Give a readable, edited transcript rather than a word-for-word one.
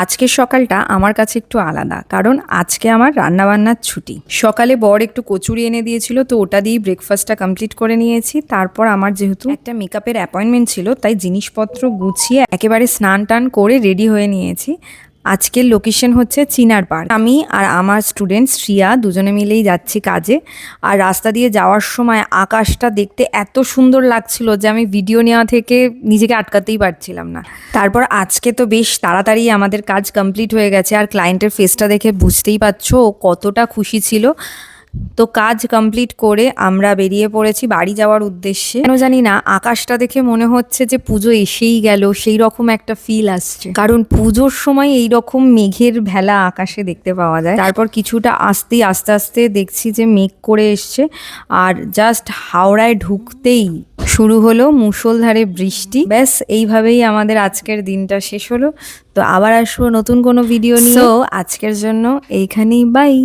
আজকের সকালটা আমার কাছে একটু আলাদা, কারণ আজকে আমার রান্নাবান্নার ছুটি। সকালে বর একটু কচুরি এনে দিয়েছিল, তো ওটা দিয়েই ব্রেকফাস্টটা কমপ্লিট করে নিয়েছি। তারপর আমার যেহেতু একটা মেকআপের অ্যাপয়েন্টমেন্ট ছিল, তাই জিনিসপত্র গুছিয়ে একেবারে স্নান টান করে রেডি হয়ে নিয়েছি। আজকের লোকেশন হচ্ছে চিনার পার্ক। আমি আর আমার স্টুডেন্ট শ্রিয়া দুজনে মিলেই যাচ্ছি কাজে। আর রাস্তা দিয়ে যাওয়ার সময় আকাশটা দেখতে এত সুন্দর লাগছিল যে আমি ভিডিও নেওয়া থেকে নিজেকে আটকাতেই পারছিলাম না। তারপর আজকে তো বেশ তাড়াতাড়ি আমাদের কাজ কমপ্লিট হয়ে গেছে, আর ক্লায়েন্টের ফেসটা দেখে বুঝতেই পারছো ও কতটা খুশি ছিল। তো কাজ কমপ্লিট করে আমরা বেরিয়ে পড়েছি বাড়ি যাওয়ার উদ্দেশ্যে। কেন জানি না আকাশটা দেখে মনে হচ্ছে যে পুজো এসেই গেল, সেই রকম একটা ফিল আসছে, কারণ পুজোর সময় এই রকম মেঘের ভেলা আকাশে দেখতে পাওয়া যায়। তারপর কিছুটা আস্তে আস্তে দেখছি যে মেঘ করে এসছে, আর জাস্ট হাওড়ায় ঢুকতেই শুরু হলো মুষলধারে বৃষ্টি। ব্যাস এইভাবেই আমাদের আজকের দিনটা শেষ হলো। তো আবার আসবো নতুন কোনো ভিডিও নিয়ে। আজকের জন্য এইখানেই বাই।